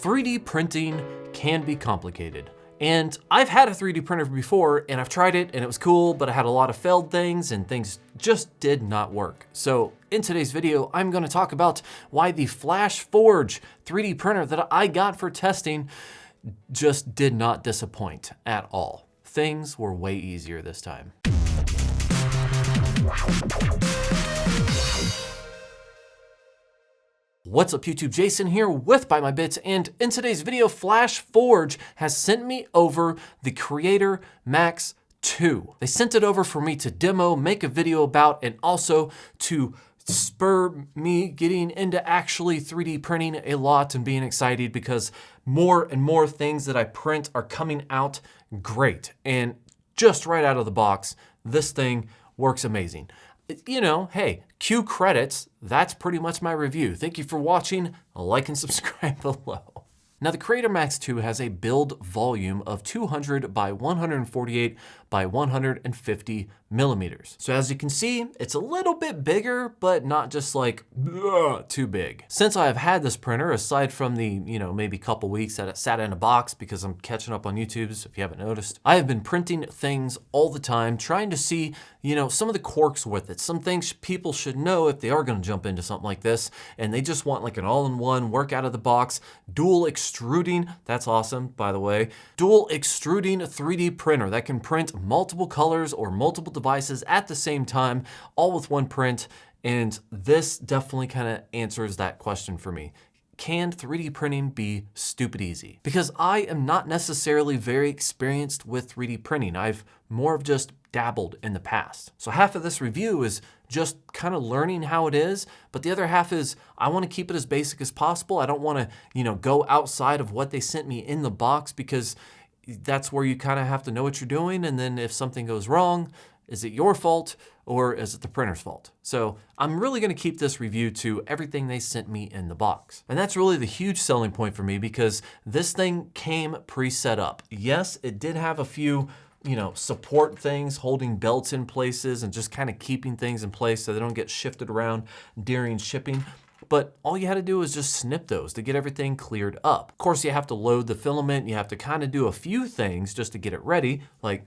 3D printing can be complicated. And I've had a 3D printer before and I've tried it and it was cool, but I had a lot of failed things and things just did not work. So in today's video, I'm gonna talk about why the FlashForge 3D printer that I got for testing just did not disappoint at all. Things were way easier this time. What's up YouTube, Jason here with Byte My Bits, and in today's video, FlashForge has sent me over the Creator Max 2. They sent it over for me to demo, make a video about, and also to spur me getting into actually 3D printing a lot and being excited because more and more things that I print are coming out great. And just right out of the box, this thing works amazing. You know, hey, cue credits. That's pretty much my review. Thank you for watching. Like and subscribe below. Now, the Creator Max 2 has a build volume of 200 by 148 by 150 millimeters. So as you can see, it's a little bit bigger, but not just like too big. Since I have had this printer, aside from the, maybe couple weeks that it sat in a box because I'm catching up on YouTube, so if you haven't noticed, I have been printing things all the time, trying to see, some of the quirks with it, some things people should know if they are gonna jump into something like this, and they just want like an all-in-one, work out of the box, dual extruding, that's awesome, by the way, dual extruding 3D printer that can print multiple colors or multiple devices at the same time, all with one print. And this definitely kind of answers that question for me. Can 3D printing be stupid easy? Because I am not necessarily very experienced with 3D printing. I've more of just dabbled in the past. So half of this review is just kind of learning how it is, but the other half is I want to keep it as basic as possible. I don't want to, go outside of what they sent me in the box, because that's where you kind of have to know what you're doing. And then if something goes wrong, is it your fault or is it the printer's fault? So I'm really going to keep this review to everything they sent me in the box. And that's really the huge selling point for me, because this thing came pre-set up. Yes, it did have a few support things, holding belts in places and just kind of keeping things in place so they don't get shifted around during shipping. But all you had to do was just snip those to get everything cleared up. Of course, you have to load the filament. You have to kind of do a few things just to get it ready, like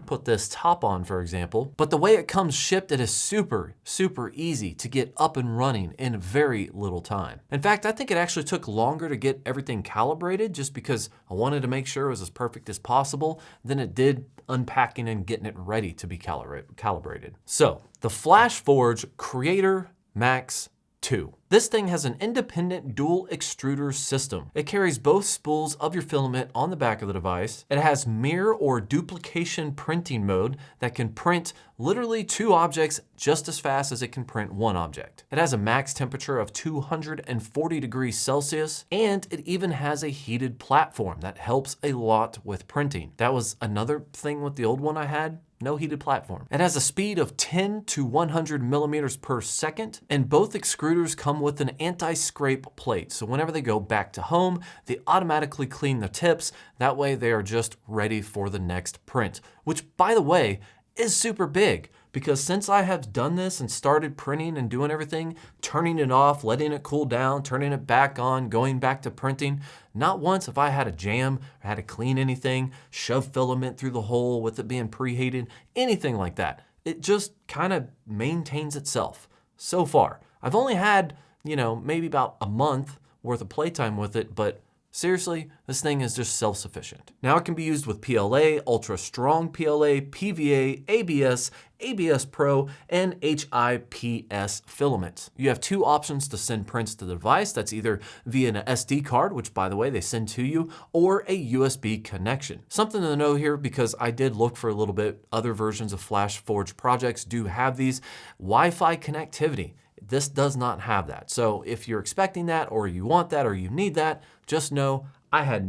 put this top on, for example. But the way it comes shipped, it is super, super easy to get up and running in very little time. In fact, I think it actually took longer to get everything calibrated just because I wanted to make sure it was as perfect as possible than it did unpacking and getting it ready to be calibrated. So the FlashForge Creator Max 2. This thing has an independent dual extruder system. It carries both spools of your filament on the back of the device. It has mirror or duplication printing mode that can print literally two objects just as fast as it can print one object. It has a max temperature of 240 degrees Celsius, and it even has a heated platform that helps a lot with printing. That was another thing with the old one I had. No heated platform. It has a speed of 10 to 100 millimeters per second, and both extruders come with an anti-scrape plate. So whenever they go back to home, they automatically clean the tips. That way they are just ready for the next print, which, by the way, is super big, because since I have done this and started printing and doing everything, turning it off, letting it cool down, turning it back on, going back to printing, not once have I had a jam or had to clean anything, shove filament through the hole with it being preheated, anything like that. It just kind of maintains itself so far. I've only had, maybe about a month worth of playtime with it, but seriously, this thing is just self-sufficient. Now it can be used with PLA, ultra strong PLA, PVA, ABS, ABS Pro, and HIPS filaments. You have two options to send prints to the device. That's either via an SD card, which by the way, they send to you, or a USB connection. Something to know here, because I did look for a little bit, other versions of FlashForge projects do have these Wi-Fi connectivity. This does not have that. So if you're expecting that, or you want that, or you need that, just know I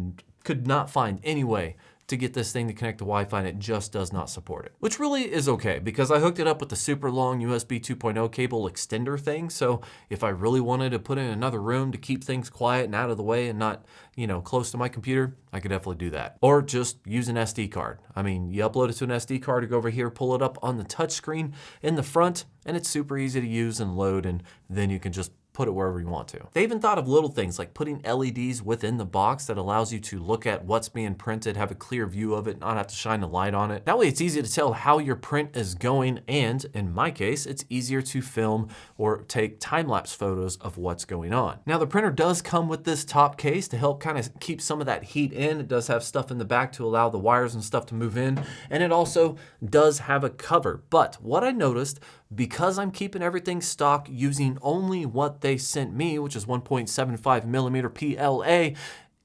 could not find any way to get this thing to connect to Wi-Fi, and it just does not support it. Which really is okay, because I hooked it up with the super long USB 2.0 cable extender thing. So if I really wanted to put it in another room to keep things quiet and out of the way and not, close to my computer, I could definitely do that. Or just use an SD card. I mean, you upload it to an SD card, you go over here, pull it up on the touch screen in the front, and it's super easy to use and load, and then you can just put it wherever you want to. They even thought of little things like putting LEDs within the box that allows you to look at what's being printed, have a clear view of it, not have to shine a light on it. That way it's easy to tell how your print is going, and in my case, it's easier to film or take time-lapse photos of what's going on. Now the printer does come with this top case to help kind of keep some of that heat in. It does have stuff in the back to allow the wires and stuff to move in, and it also does have a cover. But what I noticed, because I'm keeping everything stock using only what they sent me, which is 1.75 millimeter PLA,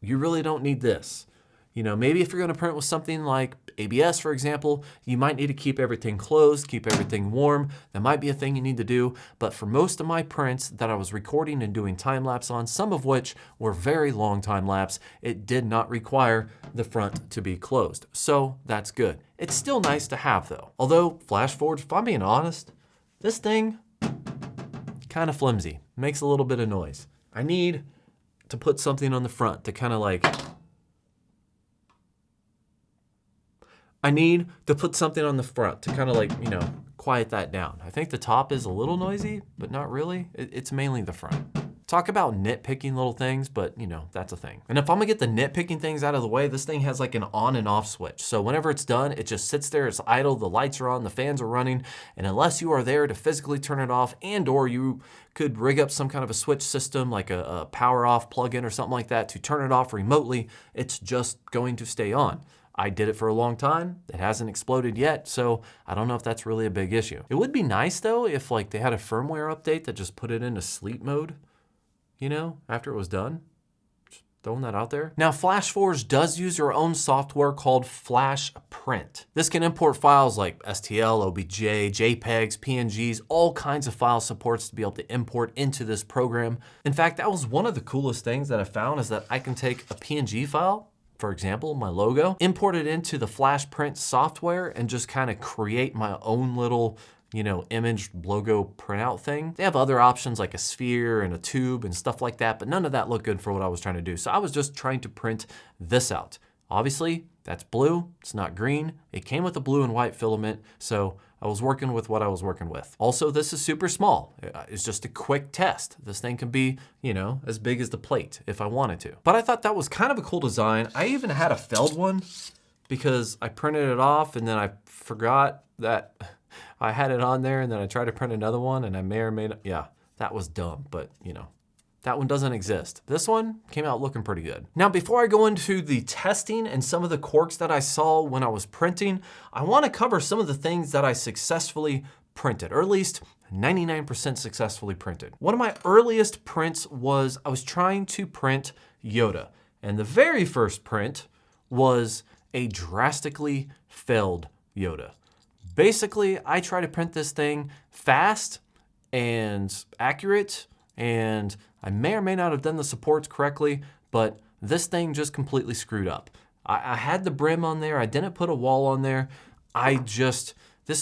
you really don't need this. You know, maybe if you're going to print with something like ABS, for example, you might need to keep everything closed, keep everything warm. That might be a thing you need to do. But for most of my prints that I was recording and doing time lapse on, some of which were very long time lapse, it did not require the front to be closed. So that's good. It's still nice to have though. Although FlashForge, if I'm being honest, this thing kind of flimsy, makes a little bit of noise. I need to put something on the front to kind of like, you know, quiet that down. I think the top is a little noisy, but not really. It's mainly the front. Talk about nitpicking little things, but you know, that's a thing. And if I'm gonna get the nitpicking things out of the way, this thing has like an on and off switch. So whenever it's done, it just sits there, it's idle, the lights are on, the fans are running, and unless you are there to physically turn it off, and or you could rig up some kind of a switch system, like a power off plug-in or something like that to turn it off remotely, it's just going to stay on. I did it for a long time. It hasn't exploded yet, so I don't know if that's really a big issue. It would be nice though if like they had a firmware update that just put it into sleep mode, you know, after it was done. Just throwing that out there. Now, FlashForge does use their own software called FlashPrint. This can import files like STL, OBJ, JPEGs, PNGs, all kinds of file supports to be able to import into this program. In fact, that was one of the coolest things that I found, is that I can take a PNG file, for example, my logo, import it into the FlashPrint software and just kind of create my own little, you know, image logo printout thing. They have other options like a sphere and a tube and stuff like that, but none of that looked good for what I was trying to do. So I was just trying to print this out. Obviously, that's blue, it's not green. It came with a blue and white filament, so I was working with what I was working with. Also, this is super small. It's just a quick test. This thing can be, you know, as big as the plate if I wanted to. But I thought that was kind of a cool design. I even had a felled one because I printed it off and then I forgot that I had it on there, and then I tried to print another one and I may or may not, yeah, that was dumb, but you know. That one doesn't exist. This one came out looking pretty good. Now, before I go into the testing and some of the quirks that I saw when I was printing, I want to cover some of the things that I successfully printed, or at least 99% successfully printed. One of my earliest prints was I was trying to print Yoda, and the very first print was a drastically failed Yoda. Basically, I try to print this thing fast and accurate, and I may or may not have done the supports correctly, but this thing just completely screwed up. I had the brim on there. I didn't put a wall on there. This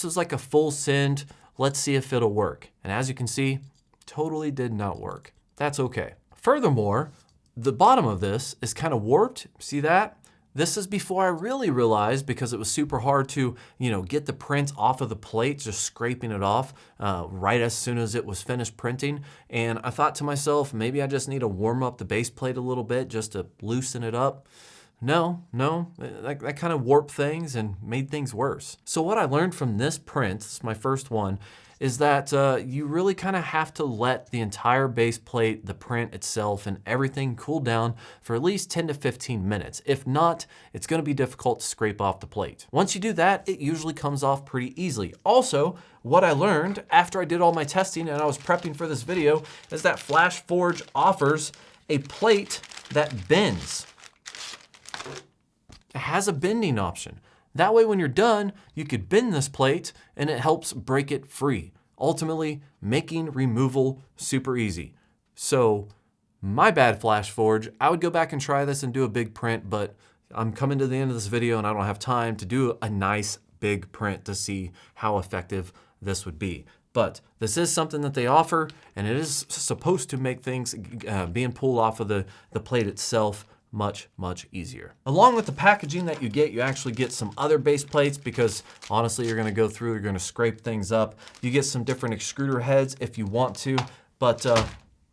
was like a full send. Let's see if it'll work. And as you can see, totally did not work. That's okay. Furthermore, the bottom of this is kind of warped. See that? This is before I really realized, because it was super hard to, you know, get the print off of the plate, just scraping it off right as soon as it was finished printing. And I thought to myself, maybe I just need to warm up the base plate a little bit just to loosen it up. No, that kind of warped things and made things worse. So what I learned from this print, this is my first one, is that you really kind of have to let the entire base plate, the print itself, and everything cool down for at least 10 to 15 minutes. If not, it's gonna be difficult to scrape off the plate. Once you do that, it usually comes off pretty easily. Also, what I learned after I did all my testing and I was prepping for this video is that FlashForge offers a plate that bends. It has a bending option. That way, when you're done, you could bend this plate and it helps break it free, ultimately making removal super easy. So my bad, FlashForge. I would go back and try this and do a big print, but I'm coming to the end of this video and I don't have time to do a nice big print to see how effective this would be. But this is something that they offer, and it is supposed to make things being pulled off of the plate itself much easier. Along with the packaging that you actually get some other base plates, because honestly, you're gonna go through, you're gonna scrape things up. You get some different extruder heads if you want to, but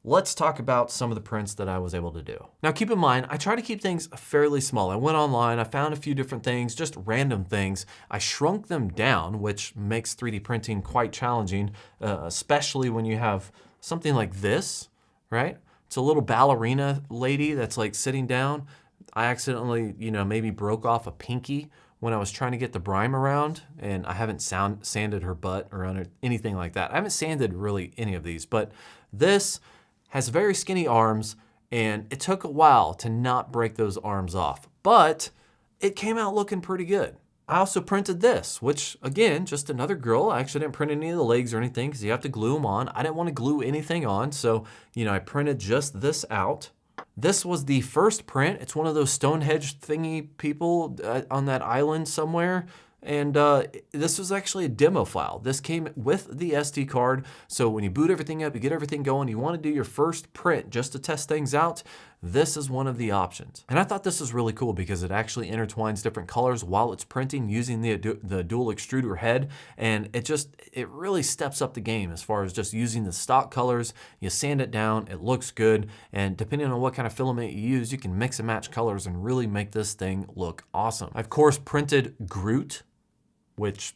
let's talk about some of the prints that I was able to do. Now keep in mind, I try to keep things fairly small. I went online, I found a few different things, just random things. I shrunk them down, which makes 3D printing quite challenging, especially when you have something like this, right? It's a little ballerina lady that's like sitting down. I accidentally, maybe broke off a pinky when I was trying to get the brime around, and I haven't sanded her butt or anything like that. I haven't sanded really any of these, but this has very skinny arms, and it took a while to not break those arms off, but it came out looking pretty good. I also printed this, which again, just another girl. I actually didn't print any of the legs or anything because you have to glue them on. I didn't want to glue anything on, so I printed just this out. This was the first print. It's one of those Stonehenge thingy people on that island somewhere. And this was actually a demo file. This came with the SD card. So when you boot everything up, you get everything going, you want to do your first print just to test things out, this is one of the options. And I thought this was really cool because it actually intertwines different colors while it's printing using the dual extruder head. And it really steps up the game as far as just using the stock colors. You sand it down, it looks good. And depending on what kind of filament you use, you can mix and match colors and really make this thing look awesome. I, of course, printed Groot, which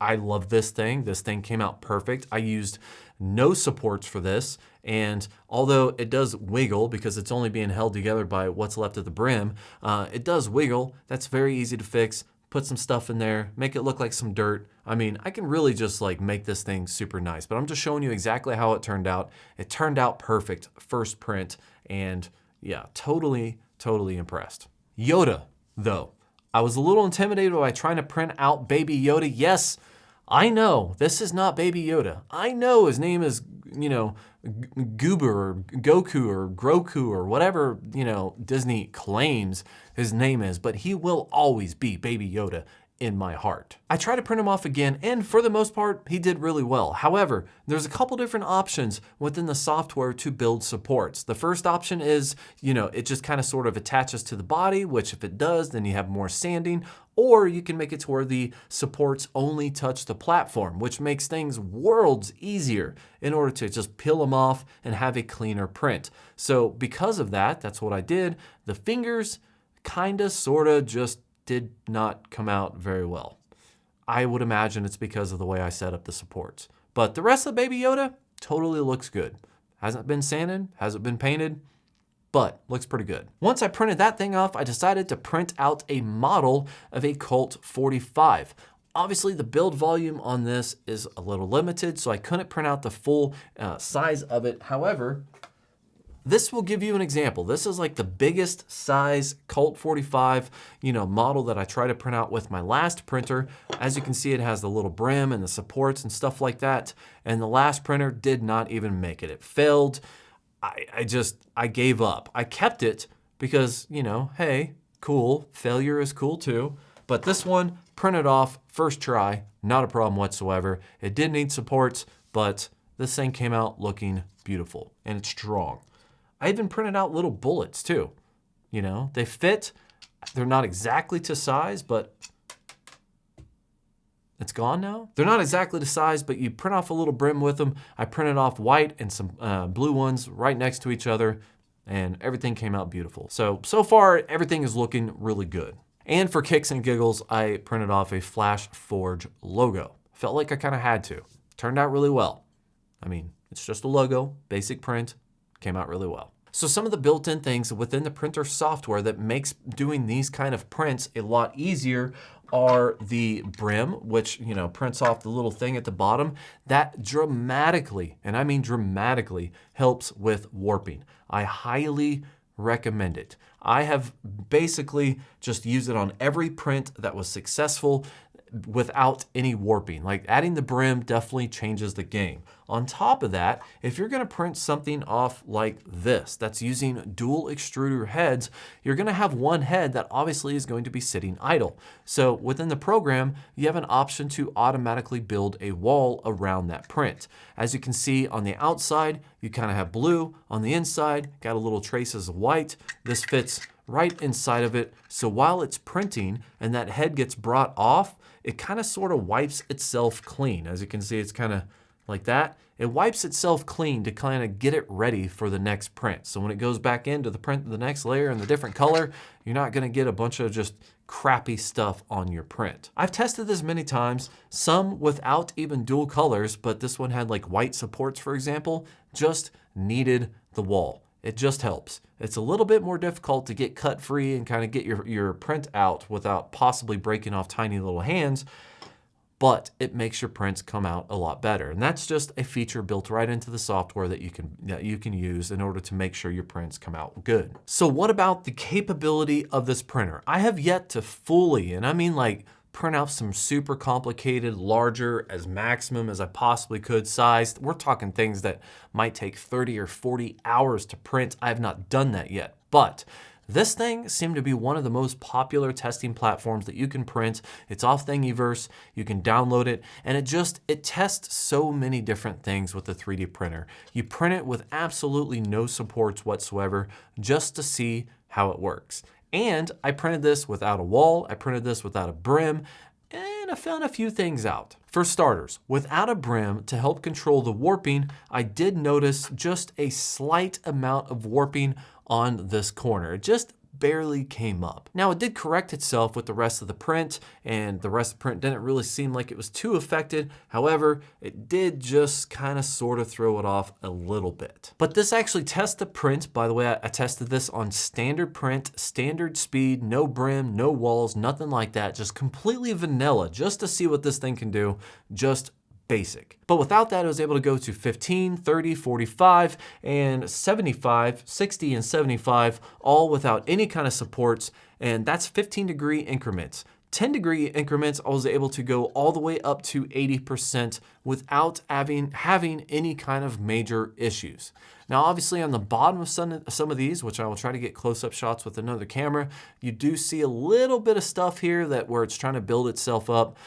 I love this thing. This thing came out perfect. I used no supports for this. And although it does wiggle because it's only being held together by what's left of the brim, it does wiggle. That's very easy to fix. Put some stuff in there, make it look like some dirt. I mean, I can really just like make this thing super nice, but I'm just showing you exactly how it turned out. It turned out perfect first print, and yeah, totally impressed. Yoda, though. I was a little intimidated by trying to print out Baby Yoda. Yes, I know this is not Baby Yoda. I know his name is, Goober or Goku or Groku or whatever, Disney claims his name is, but he will always be Baby Yoda in my heart. I tried to print him off again, and for the most part, he did really well. However, there's a couple different options within the software to build supports. The first option is, it just kind of sort of attaches to the body, which if it does, then you have more sanding, or you can make it to where the supports only touch the platform, which makes things worlds easier in order to just peel them off and have a cleaner print. So because of that, that's what I did. The fingers kinda, sorta just did not come out very well. I would imagine it's because of the way I set up the supports. But the rest of the Baby Yoda totally looks good. Hasn't been sanded, hasn't been painted, but looks pretty good. Once I printed that thing off, I decided to print out a model of a Colt 45. Obviously, the build volume on this is a little limited, so I couldn't print out the full size of it. However, this will give you an example. This is like the biggest size Colt 45, model that I try to print out with my last printer. As you can see, it has the little brim and the supports and stuff like that. And the last printer did not even make it. It failed. I gave up. I kept it because, hey, cool. Failure is cool too. But this one, printed off, first try, not a problem whatsoever. It did need supports, but this thing came out looking beautiful and it's strong. I even printed out little bullets too. They fit. They're not exactly to size, but it's gone now. They're not exactly to size, but you print off a little brim with them. I printed off white and some blue ones right next to each other, and everything came out beautiful. So far, everything is looking really good. And for kicks and giggles, I printed off a FlashForge logo. Felt like I kind of had to. Turned out really well. I mean, it's just a logo, basic print, came out really well. So some of the built-in things within the printer software that makes doing these kind of prints a lot easier are the brim, which, prints off the little thing at the bottom. That dramatically, and I mean dramatically, helps with warping. I highly recommend it. I have basically just used it on every print that was successful without any warping. Like adding the brim definitely changes the game. On top of that, if you're gonna print something off like this, that's using dual extruder heads, you're gonna have one head that obviously is going to be sitting idle. So within the program, you have an option to automatically build a wall around that print. As you can see on the outside, you kind of have blue. On the inside, got a little traces of white. This fits right inside of it. So while it's printing and that head gets brought off, it kind of sort of wipes itself clean. As you can see, it's kind of like that. it wipes itself clean to kind of get it ready for the next print. So when it goes back into the print, the next layer in the different color, you're not gonna get a bunch of just crappy stuff on your print. I've tested this many times, some without even dual colors, but this one had like white supports, for example, just needed the wall. It just helps. It's a little bit more difficult to get cut free and kind of get your print out without possibly breaking off tiny little hands, but it makes your prints come out a lot better. And that's just a feature built right into the software that you can use in order to make sure your prints come out good. So what about the capability of this printer? I have yet to fully, and I mean like print out some super complicated, larger, as maximum as I possibly could sized. We're talking things that might take 30 or 40 hours to print. I have not done that yet, but this thing seemed to be one of the most popular testing platforms that you can print. It's off Thingiverse, you can download it, and it tests so many different things with the 3D printer. You print it with absolutely no supports whatsoever just to see how it works. And I printed this without a wall, I printed this without a brim, and I found a few things out. For starters, without a brim to help control the warping, I did notice just a slight amount of warping on this corner. It just barely came up. Now it did correct itself with the rest of the print, and the rest of the print didn't really seem like it was too affected. However, it did just kind of sort of throw it off a little bit. But this actually tests the print. By the way, I tested this on standard print, standard speed, no brim, no walls, nothing like that. Just completely vanilla, just to see what this thing can do. Just basic. But without that, I was able to go to 15, 30, 45, and 75, 60, and 75, all without any kind of supports, and that's 15-degree increments. 10-degree increments, I was able to go all the way up to 80% without having any kind of major issues. Now, obviously on the bottom of some of these, which I will try to get close-up shots with another camera, you do see a little bit of stuff here where it's trying to build itself up,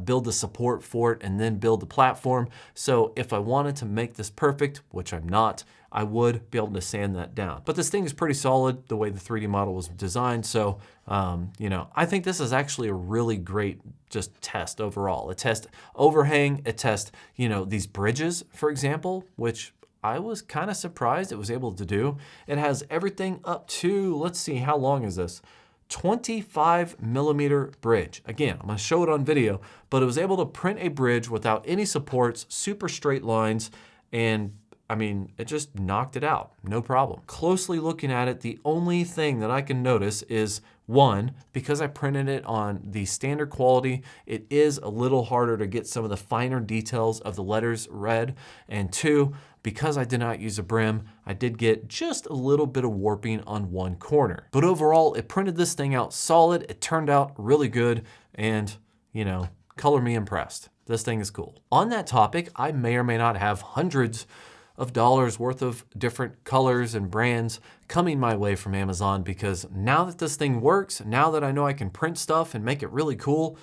build the support for it, and then build the platform. So if I wanted to make this perfect, which I'm not, I would be able to sand that down. But this thing is pretty solid the way the 3D model was designed. So, I think this is actually a really great just test overall. It tests overhang, it tests, these bridges, for example, which I was kind of surprised it was able to do. It has everything up to, let's see, how long is this? 25mm bridge. Again, I'm gonna show it on video, but it was able to print a bridge without any supports, super straight lines, and I mean, it just knocked it out, no problem. Closely looking at it, the only thing that I can notice is, one, because I printed it on the standard quality, it is a little harder to get some of the finer details of the letters read, and two, because I did not use a brim, I did get just a little bit of warping on one corner. But overall, it printed this thing out solid, it turned out really good, and, color me impressed. This thing is cool. On that topic, I may or may not have hundreds of dollars worth of different colors and brands coming my way from Amazon, because now that this thing works, now that I know I can print stuff and make it really cool,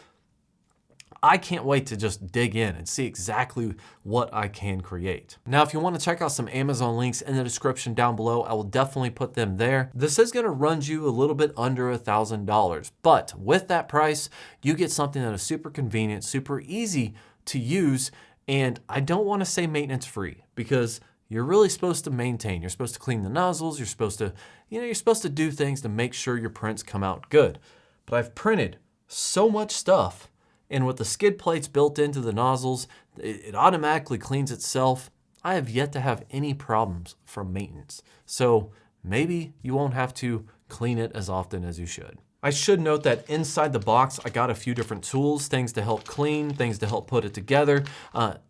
I can't wait to just dig in and see exactly what I can create. Now, if you want to check out some Amazon links in the description down below, I will definitely put them there. This is going to run you a little bit under $1,000, but with that price, you get something that is super convenient, super easy to use, and I don't want to say maintenance free, because you're really supposed to maintain. You're supposed to clean the nozzles. You're supposed to, you're supposed to do things to make sure your prints come out good. But I've printed so much stuff, and with the skid plates built into the nozzles, it automatically cleans itself. I have yet to have any problems from maintenance. So maybe you won't have to clean it as often as you should. I should note that inside the box, I got a few different tools, things to help clean, things to help put it together.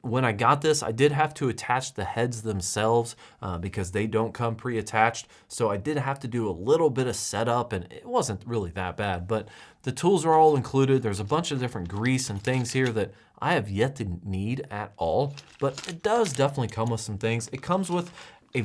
When I got this, I did have to attach the heads themselves because they don't come pre-attached. So I did have to do a little bit of setup, and it wasn't really that bad, but the tools are all included. There's a bunch of different grease and things here that I have yet to need at all, but it does definitely come with some things. It comes with a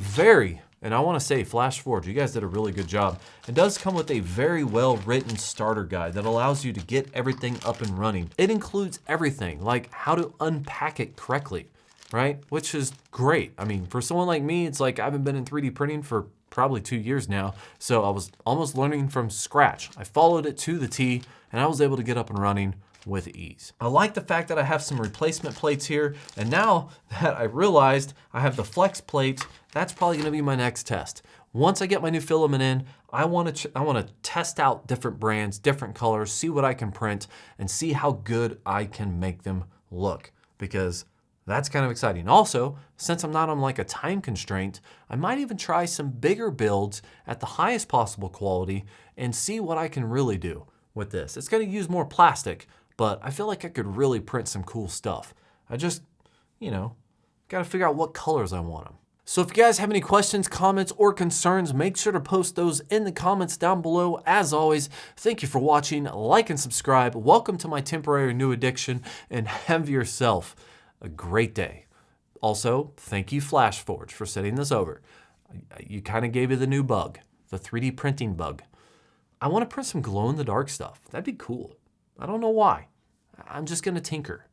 and I want to say FlashForge, you guys did a really good job. It does come with a very well written starter guide that allows you to get everything up and running. It includes everything, like how to unpack it correctly, right? Which is great. I mean, for someone like me, it's like I haven't been in 3D printing for probably 2 years now, so I was almost learning from scratch. I followed it to the T, and I was able to get up and running with ease. I like the fact that I have some replacement plates here, and now that I realized I have the flex plate, that's probably gonna be my next test. Once I get my new filament in, I wanna test out different brands, different colors, see what I can print, and see how good I can make them look, because that's kind of exciting. Also, since I'm not on like a time constraint, I might even try some bigger builds at the highest possible quality and see what I can really do with this. It's gonna use more plastic, but I feel like I could really print some cool stuff. I just, gotta figure out what colors I want them. So if you guys have any questions, comments, or concerns, make sure to post those in the comments down below. As always, thank you for watching, like and subscribe. Welcome to my temporary new addiction, and have yourself a great day. Also, thank you FlashForge for sending this over. You kind of gave me the new bug, the 3D printing bug. I want to print some glow-in-the-dark stuff. That'd be cool. I don't know why. I'm just gonna tinker.